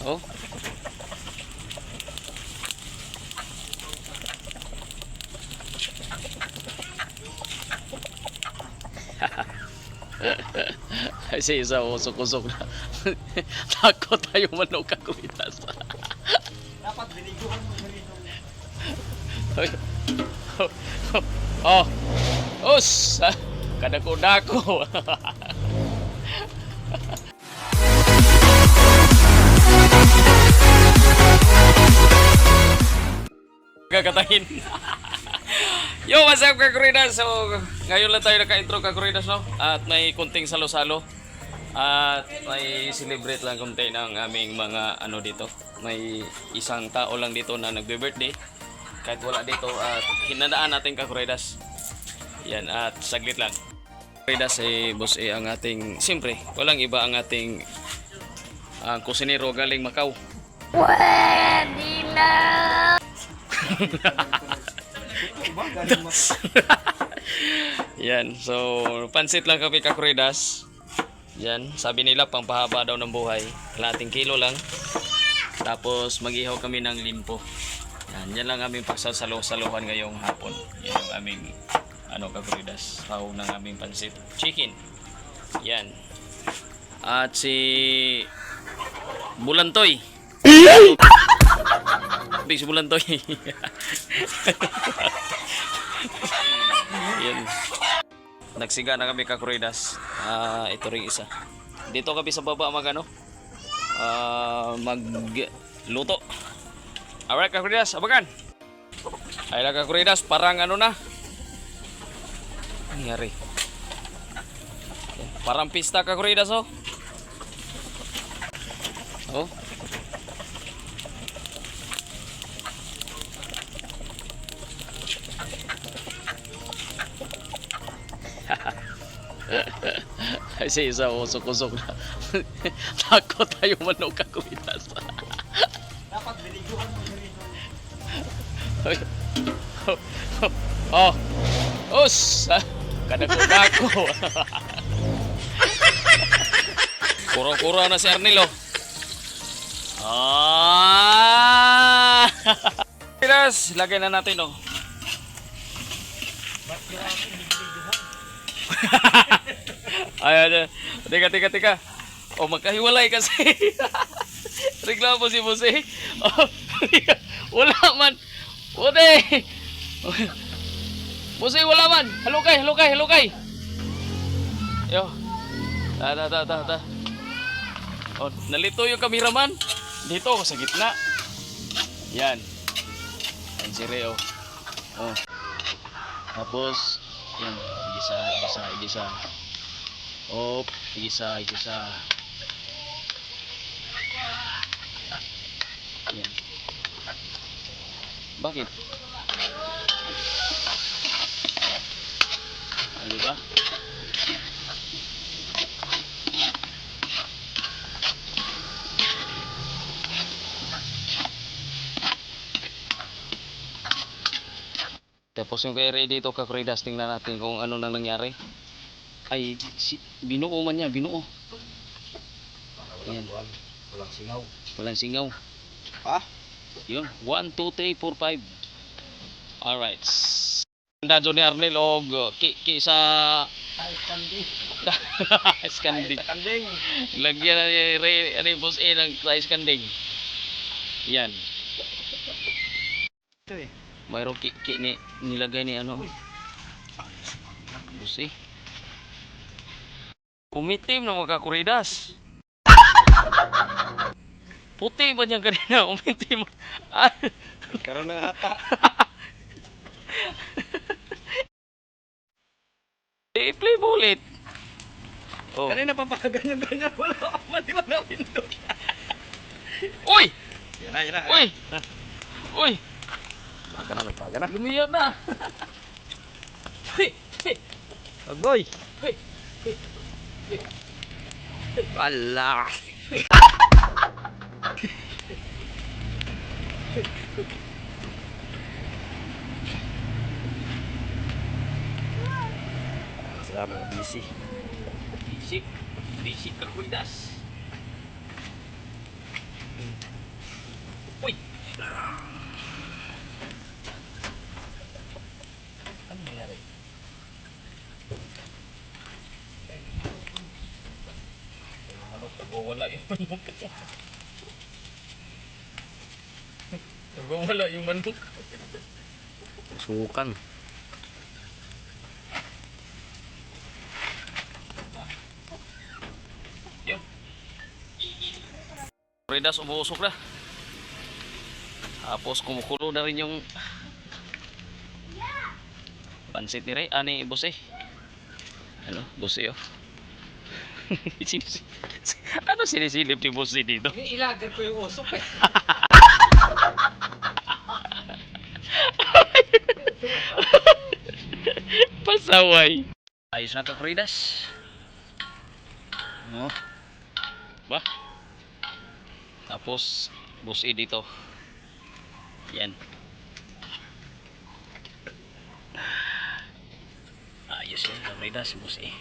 Oh. Kasi isa usok-usok na. Takot tayo manok kakuridas. Dapat biniguhan mo ganito. Oh. Us. Kadako-dako. Kakatahin. Yo, what's up kakuridas? So, ngayon lang tayo naka-intro kakuridas, no? At may kunting salo-salo. At may celebrate lang kunti ng aming mga ano dito. May isang tao lang dito na nagbe-birthday. Kahit wala dito at hinandaan natin kakuridas. Yan, at saglit lang. Kakuridas boss ang ating, siyempre, walang iba ang ating kusinero galing Macau. Pwede na! Yan, so pansit lang kami kakuridas. Yan, sabi nila pangpahaba daw ng buhay. Kalating kilo lang. Tapos mag-ihaw kami ng limpo. Yan lang aming pagsasalo-saluhan ngayong hapon. Yan yung aming kakuridas. Sahog ng aming pansit. Chicken. Yan. At si Bulantoy. Si Bulantoy. Yan. Nagsiga na kami kakuridas. Ito ring isa. Dito kami sa baba magluto. Alright kakuridas, abakan. Ay lang kakuridas, parang ano na. Nangyari. Parang pista kakuridas, oh. Oh. Kasi isa usok-usok na. Takot tayo manok kakuridas. Dapat biniguhan mo ganito. Oh. Us. Kadako-dako. Kuro-kuro na si Arnilo. Pilas, lagay na natin, oh. Ay, tika. Oh, magkahiwalay kasi. Reklamo si Buse. Oh, wala man. Ode. Buse, wala man. Halukay. Yo. Ta. Oh, nalito yung kameraman. Dito ako sa gitna. Yan. Yan si Reo. Oh. Tapos, yan. Igisa. Op, igisa. Yan. Bakit? Ano ba? Tapos yung kay Ray dito kakuridas, tingnan natin kung ano nang nangyari. Ay, binuo man niya, binuo. Ayan. Walang singaw. Ha? Yun, 1, 2, 3, 4, 5. Alright. Dadyo ni Arnel og ki sa skanding. Lagyan na ni Ray, boss A ng skanding. Yan. Ito eh. Mayroong ki nilagay ni ano. Busi. Umitim na mga kakuridas. Puti ba niyan kanina? Umitim. Karoon ng hata. I-play mo ulit. Oh. Kanina papakaganyan. Wala ka mati na pindot. Uy! Yan na. Uy! Paga na. Lumiyan na. Hey! Agoy. Hey! Wala. Salamat, busy. Bisik kakuridas. Wala yung manok. Sukan. Yun. Koridas, umuusok na. Tapos kumukulo na rin yung pansit ni Ray. Ani, boss eh. Ano, boss eh oh. Ano sinisilip ni boss eh dito? Ilagan ko yung usok eh. Pasaway. Ayos na ka, Koridas. No? Ba? Tapos, boss eh dito. Yan. Ayos yan, Koridas, boss eh.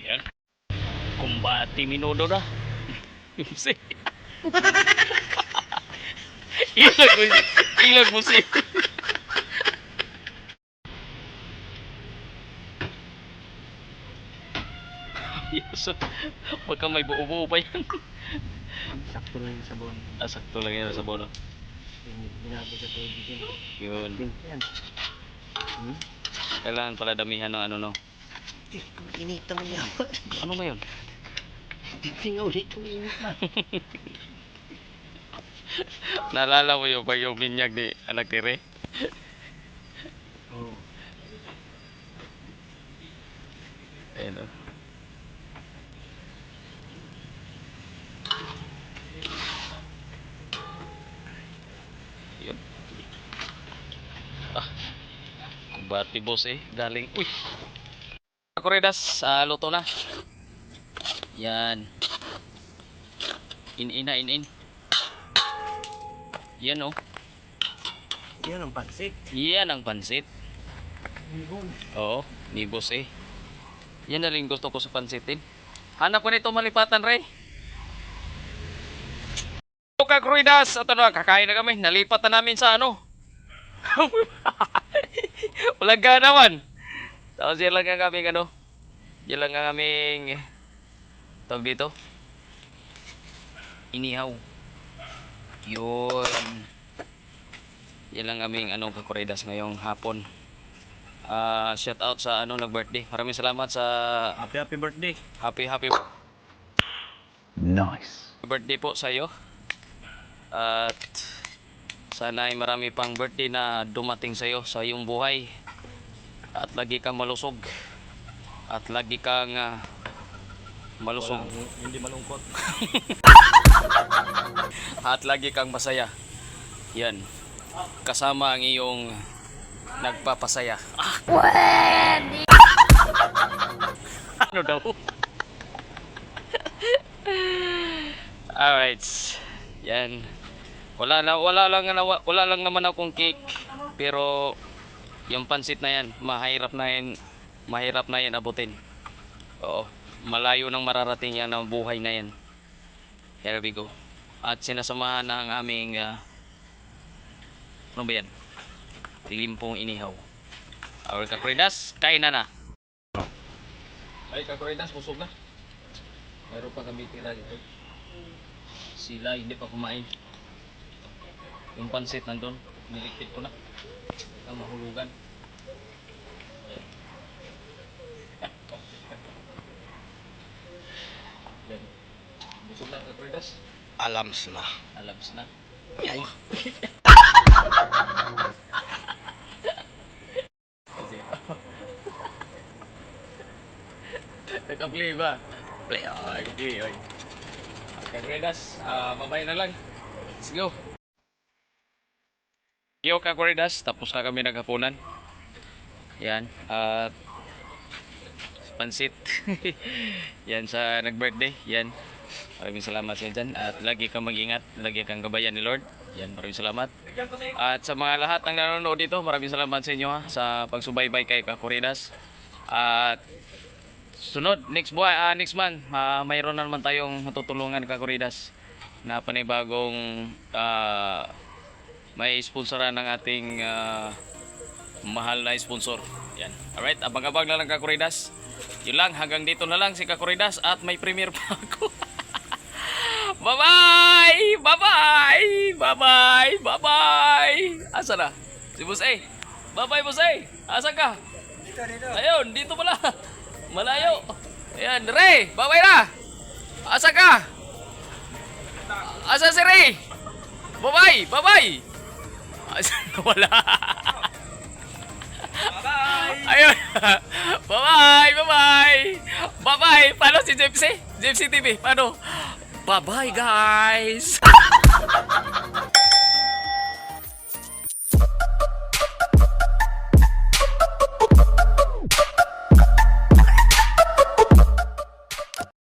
Yan. Kumbati minudo na. Boss eh. Ilag boss eh. Yes. Baka may buo-buo pa yan. Sakto lang yung sabon. Sakto lang yan sa bono. Ginabo sa tubig yun. Yun. Yan. Kailangan pala damihan ng ano no. Inita mo yan. Ano ba yun? Singaw dito init na. Naalala mo yung yung binyag ni anak tire? Oo. Ayun o. Yun. Kumbati boss eh. Galing. Uy! Koridas, luto na. Yan. In. Yan oh. Yan ang pansit. Yan ang pansit. Oo, ni boss eh. Yan na rin gusto ko sa pansitin. Hanap ko nito malipatan, Ray. Okay, Kruidas. Ito na, kakain na kami. Nalipat na namin sa ano. Walang ganawan. Tapos yan lang ang aming ano. Yan lang ang aming tawag dito. Inihaw. Yun. Yan lang aming ano, Kruidas ngayong hapon. Shout out sa ano nag-birthday. Maraming salamat sa Happy birthday. happy Nice. birthday po sa iyo. At sana ay marami pang birthday na dumating sa iyo sa iyong buhay. At lagi kang malusog. At lagi kang malusog. Hindi malungkot. At lagi kang masaya. Yan. Kasama ang iyong nagpapasaya. Pwede. Ano daw? Alright. Yan. Wala lang naman akong cake, pero yung pansit na yan, mahirap na yan abutin. Oo. Malayo nang mararating yan ang buhay na yan. Here we go. At sinasamahan ng aming ano ba yan? Limpong inihaw. Our Kakuridas, kain na. Ay, Kakuridas, busog na. Mayroon pa kami tira dito. Sila hindi pa kumain. Yung pansit nandun, niligpit ko na. Ang mahulugan. Yan. Busog na, Kakuridas. Alams na. Alabs na. Ay. Naka-play ba? Play. Ay, okay, oy. Okay, Koridas, babay na lang. Let's go. Yo, Koridas, tapos na kami naghapunan. Yan, at pansit. Yan sa nag-birthday. Yan. Maraming salamat sa dyan. At lagi kang mag-ingat. Lagi kang gabayan ni Lord. Yan, maraming salamat. At sa mga lahat ng nanonood dito, maraming salamat sa inyo ha, sa pagsubaybay kay Kakuridas. At sunod, next month, mayroon na naman tayong matutulungan Kakuridas na panibagong may sponsoran ng ating mahal na sponsor. Yan. Alright, abang-abang na lang Kakuridas. Yun lang, hanggang dito na lang si Kakuridas at may premiere pa ako. Bye-bye! Bye-bye! Bye-bye! Bye-bye! Asa na? Si Boss A. Bye-bye, Boss A. Asa ka? Dito, dito. Ayun, dito pala. Malayo. Ayan, Ray. Bye-bye na. Asa ka? Asa si Ray? Bye-bye! Bye-bye! Asa na wala? Bye-bye! Ayun. Bye-bye! Bye-bye! Bye-bye! Paano si Gypsy? Gypsy TV, paano? Bye-bye, guys!